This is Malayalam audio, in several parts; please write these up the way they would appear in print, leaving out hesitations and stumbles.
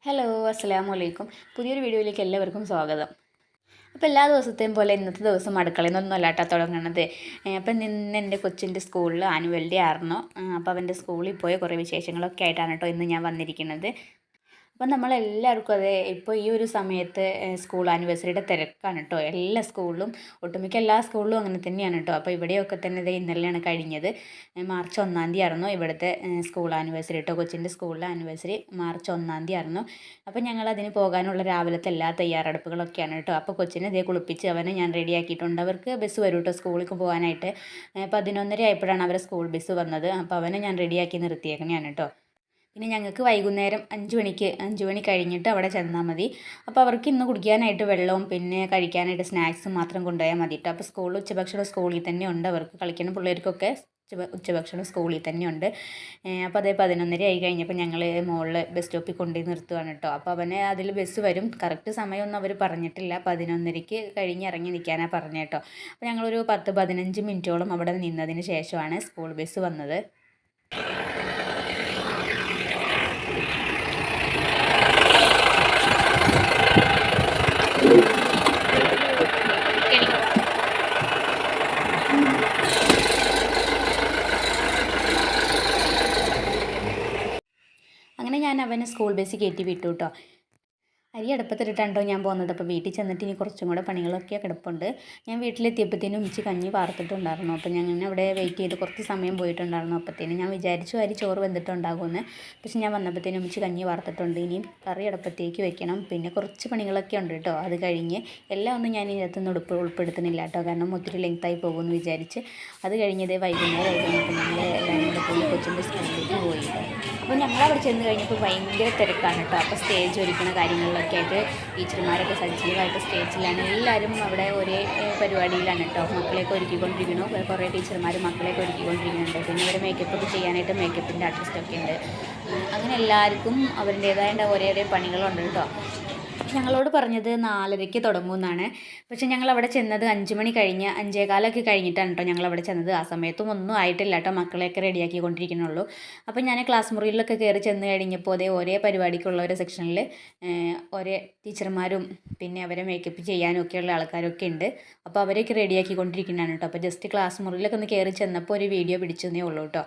ഹലോ അസ്സലാമു അലൈക്കും. പുതിയൊരു വീഡിയോയിലേക്ക് എല്ലാവർക്കും സ്വാഗതം. അപ്പോൾ എല്ലാ ദിവസത്തെയും പോലെ ഇന്നത്തെ ദിവസം അടുക്കളയിൽ നിന്നൊന്നും അല്ല കേട്ടോ തുടങ്ങണത്. അപ്പം ഇന്ന് എൻ്റെ കൊച്ചിൻ്റെ സ്കൂളിൽ ആനുവൽ ഡേ ആയിരുന്നു. അപ്പോൾ അവൻ്റെ സ്കൂളിൽ പോയ കുറേ വിശേഷങ്ങളൊക്കെ ആയിട്ടാണ് കേട്ടോ ഇന്ന് ഞാൻ വന്നിരിക്കുന്നത്. അപ്പം നമ്മളെല്ലാവർക്കും അതെ ഇപ്പോൾ ഈ ഒരു സമയത്ത് സ്കൂൾ ആനിവേഴ്സറിയുടെ തിരക്കാണ് കേട്ടോ. എല്ലാ സ്കൂളിലും ഒട്ടുമിക്ക എല്ലാ സ്കൂളിലും അങ്ങനെ തന്നെയാണ് കേട്ടോ. അപ്പോൾ ഇവിടെയൊക്കെ തന്നെ ഇത് ഇന്നലെയാണ് കഴിഞ്ഞത്. മാർച്ച് 1-ാം തീയതി ആയിരുന്നു ഇവിടുത്തെ സ്കൂൾ ആനിവേഴ്സറി കേട്ടോ. കൊച്ചിൻ്റെ സ്കൂളിലെ ആനിവേഴ്സറി മാർച്ച് 1-ാം തീയതി ആയിരുന്നു. അപ്പോൾ ഞങ്ങൾ അതിന് പോകാനുള്ള രാവിലത്തെ എല്ലാ തയ്യാറെടുപ്പുകളൊക്കെയാണ് കേട്ടോ. അപ്പോൾ കൊച്ചിനെ ഇതേ കുളിപ്പിച്ച് അവനെ ഞാൻ റെഡിയാക്കിയിട്ടുണ്ട്. അവർക്ക് ബസ് വരും കേട്ടോ സ്കൂളിലേക്ക് പോകാനായിട്ട്. 11:30 ആയപ്പോഴാണ് അവരെ സ്കൂൾ ബസ് വന്നത്. അപ്പോൾ അവനെ ഞാൻ റെഡിയാക്കി നിർത്തിയേക്കണയാണ് കേട്ടോ. പിന്നെ ഞങ്ങൾക്ക് വൈകുന്നേരം 5 മണി കഴിഞ്ഞിട്ട് അവിടെ ചെന്നാൽ മതി. അപ്പോൾ അവർക്ക് ഇന്ന് കുടിക്കാനായിട്ട് വെള്ളവും പിന്നെ കഴിക്കാനായിട്ട് സ്നാക്സും മാത്രം കൊണ്ടുപോയാൽ മതി കേട്ടോ. അപ്പോൾ ഉച്ചഭക്ഷണം സ്കൂളിൽ തന്നെ ഉണ്ട്. അവർക്ക് കളിക്കുന്ന പിള്ളേർക്കൊക്കെ ഉച്ചഭക്ഷണം സ്കൂളിൽ തന്നെ ഉണ്ട്. അപ്പോൾ അതേ 11:30 ആയി കഴിഞ്ഞപ്പോൾ ഞങ്ങൾ മുകളിൽ ബസ് സ്റ്റോപ്പിൽ കൊണ്ടുപോയി നിർത്തുകയാണ് കേട്ടോ. അപ്പോൾ അവന് അതിൽ ബസ് വരും. കറക്റ്റ് സമയമൊന്നും അവർ പറഞ്ഞിട്ടില്ല. 11:30 കഴിഞ്ഞ് ഇറങ്ങി നിൽക്കാനാണ് പറഞ്ഞത് കേട്ടോ. അപ്പോൾ ഞങ്ങളൊരു 10-15 മിനിറ്റോളം അവിടെ നിന്നതിന് ശേഷമാണ് സ്കൂൾ ബസ് വന്നത്. അങ്ങനെ ഞാൻ അവനെ സ്കൂൾ ബസ്സിൽ കയറ്റി വിട്ടു കേട്ടോ. അരി അടുപ്പത്തിട്ടിട്ടാണ്ടോ ഞാൻ പോകുന്നത്. അപ്പോൾ വീട്ടിൽ ചെന്നിട്ട് ഇനി കുറച്ചും കൂടെ പണികളൊക്കെ കിടപ്പുണ്ട്. ഞാൻ വീട്ടിലെത്തിയപ്പോഴത്തേനും ഉച്ച കഞ്ഞി വാർത്തിട്ടുണ്ടായിരുന്നു. അപ്പോൾ ഞാൻ അവിടെ വെയിറ്റ് ചെയ്ത് കുറച്ച് സമയം പോയിട്ടുണ്ടായിരുന്നു. അപ്പോഴത്തേനും ഞാൻ വിചാരിച്ചു അരി ചോറ് വെന്തിട്ടുണ്ടാകുമെന്ന്. പക്ഷെ ഞാൻ വന്നപ്പോഴത്തേനും ഉച്ച കഞ്ഞി വാർത്തിട്ടുണ്ട്. ഇനിയും കറി അടുപ്പത്തേക്ക് വെക്കണം. പിന്നെ കുറച്ച് പണികളൊക്കെ ഉണ്ട് കേട്ടോ. അത് കഴിഞ്ഞ് എല്ലാം ഒന്നും ഞാൻ ഇതിനകത്തൊന്നും ഉൾപ്പെടുത്തുന്നില്ല കേട്ടോ. കാരണം ഒത്തിരി ലെങ്തായി പോകുമെന്ന് വിചാരിച്ച്. അത് കഴിഞ്ഞത് വൈകുന്നേരം ആയി കഴിഞ്ഞപ്പോൾ ഞങ്ങൾ എല്ലാവരും കൂടെ പോയി കൊച്ചിൻ്റെ സ്കൂളിലേക്ക് പോയി. അപ്പോൾ ഞങ്ങളവിടെ ചെന്ന് കഴിഞ്ഞപ്പോൾ ഭയങ്കര തിരക്കാണ് കേട്ടോ. അപ്പോൾ സ്റ്റേജ് ഒരുക്കുന്ന കാര്യങ്ങളിലൊക്കെ ആയിട്ട് ടീച്ചർമാരൊക്കെ സജീവമായിട്ട് സ്റ്റേജിലാണ്. എല്ലാവരും അവിടെ ഒരേ പരിപാടിയിലാണ് കേട്ടോ. മക്കളെയൊക്കെ ഒരുക്കിക്കൊണ്ടിരിക്കണു. കുറേ ടീച്ചർമാർ മക്കളെയൊക്കെ ഒരുക്കിക്കൊണ്ടിരിക്കുന്നുണ്ട്. പിന്നെ അവർ മേക്കപ്പൊക്കെ ചെയ്യാനായിട്ട് മേക്കപ്പിൻ്റെ ആർട്ടിസ്റ്റൊക്കെ ഉണ്ട്. അങ്ങനെ എല്ലാവർക്കും അവരുടേതായ ഓരോ പണികളുണ്ട് കേട്ടോ. ഞങ്ങളോട് പറഞ്ഞത് 4:30 തുടങ്ങുമെന്നാണ്. പക്ഷെ ഞങ്ങളവിടെ ചെന്നത് 5 മണി കഴിഞ്ഞ് 5:15 കഴിഞ്ഞിട്ടാണ് കേട്ടോ ഞങ്ങളവിടെ ചെന്നത്. ആ സമയത്തും ഒന്നും ആയിട്ടില്ല കേട്ടോ. മക്കളെയൊക്കെ റെഡിയാക്കിക്കൊണ്ടിരിക്കണുള്ളൂ. അപ്പോൾ ഞാൻ ക്ലാസ് മുറിയിലൊക്കെ കയറി ചെന്ന് കഴിഞ്ഞപ്പോൾ ഒരേ പരിപാടിക്കുള്ള ഒരു സെക്ഷനിൽ ഒരേ ടീച്ചർമാരും പിന്നെ അവരെ മേക്കപ്പ് ചെയ്യാനും ഒക്കെയുള്ള ആൾക്കാരൊക്കെ ഉണ്ട്. അപ്പോൾ അവരെയൊക്കെ റെഡിയാക്കിക്കൊണ്ടിരിക്കുന്നതാണ് കേട്ടോ. അപ്പോൾ ജസ്റ്റ് ക്ലാസ് മുറിയിലൊക്കെ ഒന്ന് കയറി ചെന്നപ്പോൾ ഒരു വീഡിയോ പിടിച്ചെന്നേ ഉള്ളൂ കേട്ടോ.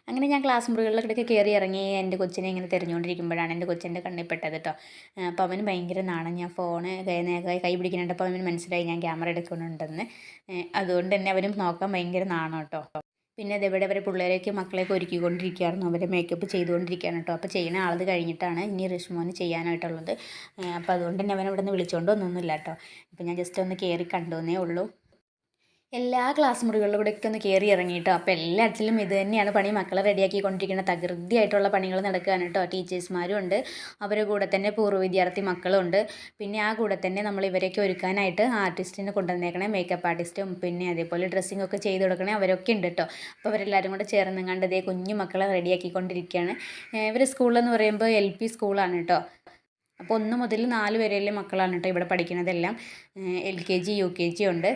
അങ്ങനെ ഞാൻ ക്ലാസ് മുറികളിലൊക്കെ കയറി ഇറങ്ങി എൻ്റെ കൊച്ചിനെ ഇങ്ങനെ തിരഞ്ഞുകൊണ്ടിരിക്കുമ്പോഴാണ് എൻ്റെ കൊച്ചിൻ്റെ കണ്ണിൽ പെട്ടത് കേട്ടോ. അപ്പോൾ അവന് ഭയങ്കര നാണം. ഞാൻ ഫോണ് കൈ പിടിക്കുന്നുണ്ടപ്പോൾ അവന് മനസ്സിലായി ഞാൻ ക്യാമറ എടുക്കുന്നുണ്ടെന്ന്. അതുകൊണ്ട് തന്നെ അവനും നോക്കാൻ ഭയങ്കര നാണം കേട്ടോ. പിന്നെ ഇതെവിടെ അവരെ പിള്ളേരെയൊക്കെ മക്കളെയൊക്കെ ഒരുക്കിക്കൊണ്ടിരിക്കുകയായിരുന്നു. അവരെ മേക്കപ്പ് ചെയ്തുകൊണ്ടിരിക്കുകയാണ് കേട്ടോ. അപ്പോൾ ചെയ്യുന്ന ആളത് കഴിഞ്ഞിട്ടാണ് ഇനി റിഷ്മോന് ചെയ്യാനായിട്ടുള്ളത്. അപ്പോൾ അതുകൊണ്ട് തന്നെ അവൻ ഇവിടെ നിന്ന് വിളിച്ചുകൊണ്ട് ഒന്നൊന്നുമില്ല കേട്ടോ. അപ്പോൾ ഞാൻ ജസ്റ്റ് ഒന്ന് കയറി കണ്ടുവെന്നേ ഉള്ളൂ. എല്ലാ ക്ലാസ് മുറികളിലൂടെയൊക്കെ ഒന്ന് കയറി ഇറങ്ങിയിട്ടോ. അപ്പോൾ എല്ലാത്തിലും ഇത് തന്നെയാണ് പണി. മക്കളെ റെഡിയാക്കിക്കൊണ്ടിരിക്കുന്ന തകൃതിയായിട്ടുള്ള പണികൾ നടക്കുകയാണ് കേട്ടോ. ടീച്ചേഴ്സ്മാരും ഉണ്ട്. അവരുടെ കൂടെ തന്നെ പൂർവ്വ വിദ്യാർത്ഥി മക്കളും ഉണ്ട്. പിന്നെ ആ കൂടെ തന്നെ നമ്മൾ ഇവരെയൊക്കെ ഒരുക്കാനായിട്ട് ആർട്ടിസ്റ്റിനെ കൊണ്ടുവന്നേക്കണേ. മേക്കപ്പ് ആർട്ടിസ്റ്റും പിന്നെ അതേപോലെ ഡ്രസ്സിംഗ് ഒക്കെ ചെയ്ത് കൊടുക്കണേ അവരൊക്കെ ഉണ്ട് കേട്ടോ. അപ്പോൾ അവരെല്ലാവരും കൂടെ ചേർന്നെങ്ങാണ്ട് ഇതേ കുഞ്ഞു മക്കളെ റെഡിയാക്കിക്കൊണ്ടിരിക്കുകയാണ്. ഇവർ സ്കൂളെന്ന് പറയുമ്പോൾ LP സ്കൂളാണ് കേട്ടോ. അപ്പോൾ 1 മുതൽ 4 വരെയുള്ള മക്കളാണ് കേട്ടോ ഇവിടെ പഠിക്കുന്നതെല്ലാം. LKG UKG ഉണ്ട്.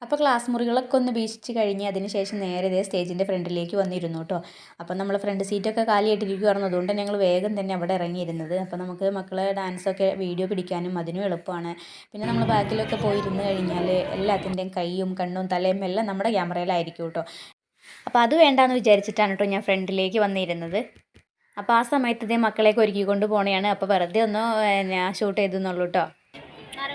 അപ്പോൾ ക്ലാസ് മുറികളൊക്കെ ഒന്ന് വീക്ഷിച്ച് കഴിഞ്ഞ് അതിന് ശേഷം നേരെ ഇതേ സ്റ്റേജിൻ്റെ ഫ്രണ്ടിലേക്ക് വന്നിരുന്നു കേട്ടോ. അപ്പോൾ നമ്മൾ ഫ്രണ്ട് സീറ്റൊക്കെ കാലിയായിട്ടിരിക്കുമായിരുന്നു. അതുകൊണ്ട് ഞങ്ങൾ വേഗം തന്നെ അവിടെ ഇറങ്ങിയിരുന്നത്. അപ്പോൾ നമുക്ക് മക്കളെ ഡാൻസൊക്കെ വീഡിയോ പിടിക്കാനും അതിനും എളുപ്പമാണ്. പിന്നെ നമ്മൾ ബാക്കിലൊക്കെ പോയിരുന്ന് കഴിഞ്ഞാൽ എല്ലാത്തിൻ്റെയും കൈയും കണ്ണും തലയും എല്ലാം നമ്മുടെ ക്യാമറയിലായിരിക്കും കേട്ടോ. അപ്പോൾ അത് വേണ്ടാന്ന് വിചാരിച്ചിട്ടാണ് കേട്ടോ ഞാൻ ഫ്രണ്ടിലേക്ക് വന്നിരുന്നത്. അപ്പോൾ ആ സമയത്ത് ഇതേ മക്കളെയൊക്കെ ഒരുക്കിക്കൊണ്ട് പോണെയാണ്. അപ്പോൾ വെറുതെ ഒന്ന് ഞാൻ ഷൂട്ട് ചെയ്തെന്നുള്ളൂ കേട്ടോ.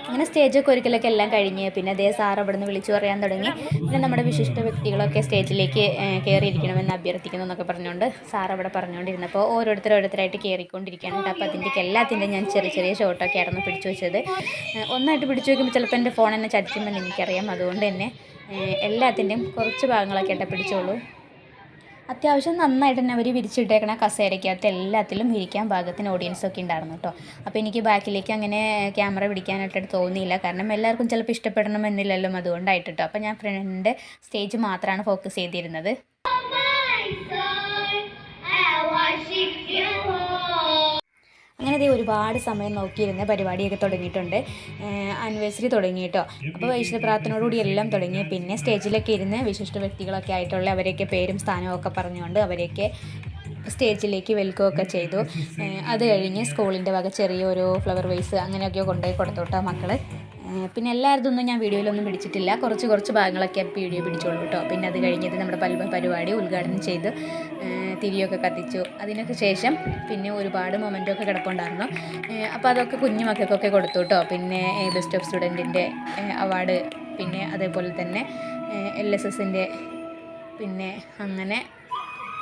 അങ്ങനെ സ്റ്റേജൊക്കെ ഒരിക്കലൊക്കെ എല്ലാം കഴിഞ്ഞ് പിന്നെ അതേ സാർ അവിടെ നിന്ന് വിളിച്ചു പറയാൻ തുടങ്ങി. പിന്നെ നമ്മുടെ വിശിഷ്ട വ്യക്തികളൊക്കെ സ്റ്റേജിലേക്ക് കയറിയിരിക്കണമെന്ന് അഭ്യർത്ഥിക്കുന്നു എന്നൊക്കെ പറഞ്ഞുകൊണ്ട് സാർ അവിടെ പറഞ്ഞുകൊണ്ടിരുന്നപ്പോൾ ഓരോരുത്തരായിട്ട് കയറിക്കൊണ്ടിരിക്കുകയാണ്. അപ്പോൾ അതിൻ്റെയൊക്കെ എല്ലാത്തിൻ്റെയും ഞാൻ ചെറിയ ഷോട്ടൊക്കെ ആയിരുന്നു പിടിച്ചു വെച്ചത്. ഒന്നായിട്ട് പിടിച്ചു വയ്ക്കുമ്പോൾ ചിലപ്പോൾ എൻ്റെ ഫോൺ എന്നെ ചതിക്കുമെന്ന് എനിക്കറിയാം. അതുകൊണ്ട് തന്നെ എല്ലാത്തിൻ്റെയും കുറച്ച് ഭാഗങ്ങളൊക്കെ ആയിട്ട് പിടിച്ചോളൂ. അത്യാവശ്യം നന്നായിട്ട് തന്നെ അവർ വിരിച്ചിട്ടേക്കണ കസേരയ്ക്കകത്ത് എല്ലാത്തിലും ഇരിക്കാൻ പാകത്തിന് ഓഡിയൻസൊക്കെ ഉണ്ടായിരുന്നു കേട്ടോ. അപ്പോൾ എനിക്ക് ബാക്കിലേക്ക് അങ്ങനെ ക്യാമറ പിടിക്കാനായിട്ട് തോന്നിയില്ല. കാരണം എല്ലാവർക്കും ചിലപ്പോൾ ഇഷ്ടപ്പെടണമെന്നില്ലല്ലോ. അതുകൊണ്ടായിട്ട് കേട്ടോ. അപ്പോൾ ഞാൻ ഫ്രണ്ട് സ്റ്റേജ് മാത്രമാണ് ഫോക്കസ് ചെയ്തിരുന്നത്. അങ്ങനെ ദേ ഒരുപാട് സമയം നോക്കിയിരുന്ന പരിപാടിയൊക്കെ തുടങ്ങിയിട്ടുണ്ട്. ആനിവേഴ്സറി തുടങ്ങി കേട്ടോ. അപ്പോൾ വിശുദ്ധ പ്രാർത്ഥനയോടുകൂടി എല്ലാം തുടങ്ങി. പിന്നെ സ്റ്റേജിലൊക്കെ ഇരുന്ന് വിശിഷ്ട വ്യക്തികളൊക്കെ ആയിട്ടുള്ള അവരെയൊക്കെ പേരും സ്ഥാനവും ഒക്കെ പറഞ്ഞുകൊണ്ട് അവരെയൊക്കെ സ്റ്റേജിലേക്ക് വെൽക്കം ഒക്കെ ചെയ്തു. അത് കഴിഞ്ഞ് സ്കൂളിൻ്റെ വക ചെറിയൊരു ഫ്ലവർ വൈസ് അങ്ങനെയൊക്കെ കൊണ്ടുപോയി കൊടുത്തു കേട്ടോ മക്കൾ. പിന്നെ എല്ലാവരതൊന്നും ഞാൻ വീഡിയോയിലൊന്നും പിടിച്ചിട്ടില്ല, കുറച്ച് ഭാഗങ്ങളൊക്കെ വീഡിയോ പിടിച്ചോളൂ കേട്ടോ. പിന്നെ അത് കഴിഞ്ഞത് നമ്മുടെ പരിപാടി ഉദ്ഘാടനം ചെയ്ത് തിരിയൊക്കെ കത്തിച്ചു. അതിനൊക്കെ ശേഷം പിന്നെ ഒരുപാട് മൊമെൻ്റൊക്കെ കിടപ്പുണ്ടായിരുന്നു. അപ്പോൾ അതൊക്കെ കുഞ്ഞു മക്കൾക്കൊക്കെ കൊടുത്തു കേട്ടോ. പിന്നെ ബെസ്റ്റ് ഓഫ് സ്റ്റുഡൻറ്റിൻ്റെ അവാർഡ്, പിന്നെ അതേപോലെ തന്നെ LSSൻ്റെ, പിന്നെ അങ്ങനെ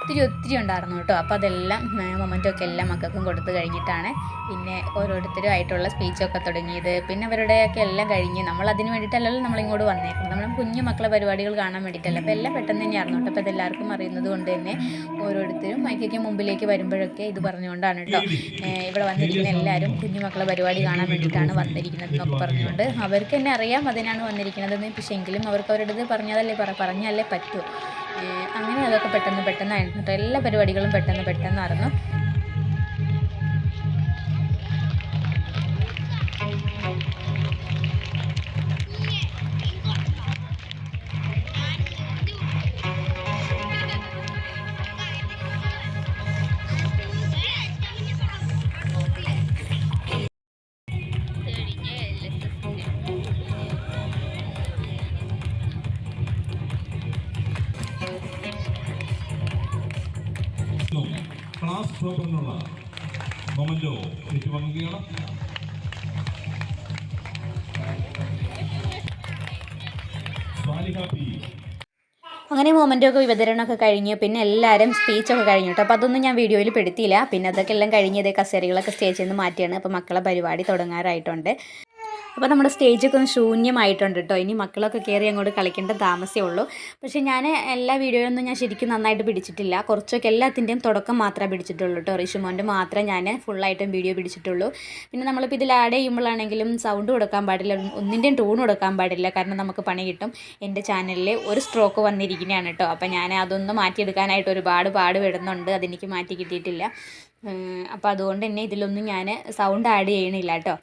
ഒത്തിരി ഉണ്ടായിരുന്നു കേട്ടോ. അപ്പോൾ അതെല്ലാം മൊമെൻ്റൊക്കെ എല്ലാം മക്കൾക്കും കൊടുത്തു കഴിഞ്ഞിട്ടാണ് പിന്നെ ഓരോരുത്തരുമായിട്ടുള്ള സ്പീച്ചൊക്കെ തുടങ്ങിയത്. പിന്നെ അവരുടെയൊക്കെ എല്ലാം കഴിഞ്ഞ് നമ്മൾ അതിന് വേണ്ടിയിട്ടല്ലല്ലോ നമ്മളിങ്ങോട്ട് വന്നേക്കുന്നത്, നമ്മൾ കുഞ്ഞു മക്കളെ പരിപാടികൾ കാണാൻ വേണ്ടിയിട്ടല്ല. അപ്പോൾ എല്ലാം പെട്ടെന്ന് തന്നെയായിരുന്നു കേട്ടോ. അപ്പോൾ അതെല്ലാവർക്കും അറിയുന്നത് കൊണ്ട് തന്നെ ഓരോരുത്തരും മൈക്കൊക്കെ മുമ്പിലേക്ക് വരുമ്പോഴൊക്കെ ഇത് പറഞ്ഞുകൊണ്ടാണ് കേട്ടോ ഇവിടെ വന്നിരിക്കുന്ന എല്ലാവരും കുഞ്ഞു മക്കളെ പരിപാടി കാണാൻ വേണ്ടിയിട്ടാണ് വന്നിരിക്കുന്നത് എന്നൊക്കെ പറഞ്ഞുകൊണ്ട് അവർക്ക് തന്നെ അറിയാം അതിനാണ് വന്നിരിക്കുന്നതെന്ന്. പക്ഷേ എങ്കിലും അവർക്ക് അവരുടേത് പറഞ്ഞാലേ പറ്റൂ. അങ്ങനെ അതൊക്കെ പെട്ടെന്നായിരുന്നു കേട്ടോ. എല്ലാ പരിപാടികളും പെട്ടെന്നായിരുന്നു. ക്ലാസ് ടോപ്പറിനുള്ള മൊമെന്റോ ഏറ്റുവാങ്ങുകയാണ്. അങ്ങനെ മൊമെൻ്റൊക്കെ വിവതരണമൊക്കെ കഴിഞ്ഞു. പിന്നെ എല്ലാവരും സ്പീച്ചൊക്കെ കഴിഞ്ഞു കേട്ടോ. അപ്പോൾ അതൊന്നും ഞാൻ വീഡിയോയിൽ പെടുത്തിയില്ല. പിന്നെ അതൊക്കെ എല്ലാം കഴിഞ്ഞത് കസേരകളൊക്കെ സ്റ്റേജിൽ നിന്ന് മാറ്റിയാണ്. അപ്പോൾ മക്കളെ പരിപാടി തുടങ്ങാറായിട്ടുണ്ട്. അപ്പോൾ നമ്മുടെ സ്റ്റേജൊക്കെ ഒന്ന് ശൂന്യമായിട്ടുണ്ട് കേട്ടോ. ഇനി മക്കളൊക്കെ കയറി അങ്ങോട്ട് കളിക്കേണ്ട താമസമേ ഉള്ളൂ. പക്ഷേ ഞാൻ എല്ലാ വീഡിയോയൊന്നും ഞാൻ ശരിക്കും നന്നായിട്ട് പിടിച്ചിട്ടില്ല. കുറച്ചൊക്കെ എല്ലാത്തിൻ്റെയും തുടക്കം മാത്രമേ പിടിച്ചിട്ടുള്ളൂ കേട്ടോ. റിഷുമോൻ്റെ മാത്രമേ ഞാൻ ഫുള്ളായിട്ടും വീഡിയോ പിടിച്ചിട്ടുള്ളൂ. പിന്നെ നമ്മളിപ്പോൾ ഇതിൽ ആഡ് ചെയ്യുമ്പോഴാണെങ്കിലും സൗണ്ട് കൊടുക്കാൻ പാടില്ല, ഒന്നിൻ്റെയും ടൂൺ കൊടുക്കാൻ പാടില്ല, കാരണം നമുക്ക് പണി കിട്ടും. എൻ്റെ ചാനലിൽ ഒരു സ്ട്രോക്ക് വന്നിരിക്കുന്നതാണ് കേട്ടോ. അപ്പോൾ ഞാൻ അതൊന്ന് മാറ്റിയെടുക്കാനായിട്ട് ഒരുപാട് പാടുപെടുന്നുണ്ട്, അതെനിക്ക് മാറ്റി കിട്ടിയിട്ടില്ല. അപ്പോൾ അതുകൊണ്ട് തന്നെ ഇതിലൊന്നും ഞാൻ സൗണ്ട് ആഡ് ചെയ്യണില്ല കേട്ടോ.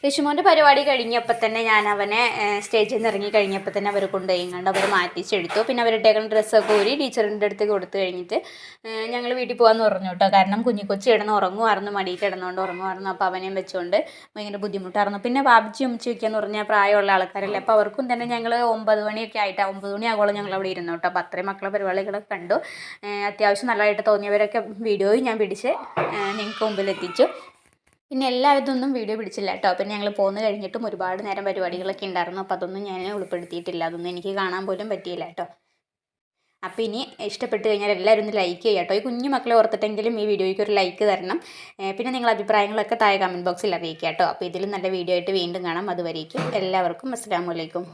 ഋഷിമോൻ്റെ പരിപാടി കഴിഞ്ഞപ്പോൾ തന്നെ ഞാൻ അവനെ സ്റ്റേജിൽ നിന്ന് ഇറങ്ങി കഴിഞ്ഞപ്പോൾ തന്നെ അവർ കൊണ്ടുപോയി കണ്ട് അവർ മാറ്റിച്ചെടുത്തു. പിന്നെ അവരിട്ടേക്കുന്ന ഡ്രസ്സൊക്കെ ഊരി ടീച്ചറിൻ്റെ അടുത്ത് കൊടുത്തു കഴിഞ്ഞിട്ട് ഞങ്ങൾ വീട്ടിൽ പോകാമെന്ന് പറഞ്ഞു കേട്ടോ. കാരണം കുഞ്ഞിക്കൊച്ച് കിടന്ന് ഉറങ്ങുമായിരുന്നു, മടിയിൽ കിടന്നുകൊണ്ട് ഉറങ്ങുമായിരുന്നു. അപ്പോൾ അവനെയും വെച്ചുകൊണ്ട് ഭയങ്കര ബുദ്ധിമുട്ടായിരുന്നു. പിന്നെ ബാബിച്ചി ഉമ്മച്ചി വയ്ക്കാന്ന് പറഞ്ഞാൽ പ്രായമുള്ള ആൾക്കാരല്ലേ, അപ്പോൾ അവർക്കും തന്നെ ഞങ്ങൾ 9 മണിയൊക്കെ ആയിട്ട് 9 മണിയാകുമ്പോൾ ഞങ്ങൾ അവിടെ ഇരുന്നു കേട്ടോ. അപ്പോൾ അത്രയും മക്കളെ പരിപാടികളൊക്കെ കണ്ടു. അത്യാവശ്യം നല്ലതായിട്ട് തോന്നിയവരൊക്കെ വീഡിയോയും ഞാൻ പിടിച്ച് നിങ്ങൾക്ക് മുമ്പിൽ എത്തിച്ചു. പിന്നെ എല്ലാവരും വീഡിയോ പിടിച്ചില്ല കേട്ടോ. പിന്നെ ഞങ്ങൾ പോന്ന് കഴിഞ്ഞിട്ടും ഒരുപാട് നേരം പരിപാടികളൊക്കെ ഉണ്ടായിരുന്നു. അപ്പോൾ അതൊന്നും ഞാൻ ഉൾപ്പെടുത്തിയിട്ടില്ല. അതൊന്നും എനിക്ക് കാണാൻ പോലും പറ്റിയില്ല കേട്ടോ. അപ്പോൾ ഇനി ഇഷ്ടപ്പെട്ട് കഴിഞ്ഞാൽ എല്ലാവരും ഒന്ന് ലൈക്ക് ചെയ്യുക കേട്ടോ. ഈ കുഞ്ഞു മക്കളെ ഓർത്തിട്ടെങ്കിലും ഈ വീഡിയോയ്ക്ക് ഒരു ലൈക്ക് തരണം. പിന്നെ നിങ്ങളുടെ അഭിപ്രായങ്ങളൊക്കെ താഴെ കമൻറ്റ് ബോക്സിൽ അറിയിക്കുക കേട്ടോ. അപ്പോൾ ഇതിലും നല്ല വീഡിയോ ആയിട്ട് വീണ്ടും കാണാം. അതുവരേക്കും എല്ലാവർക്കും അസ്സലാമു അലൈക്കും.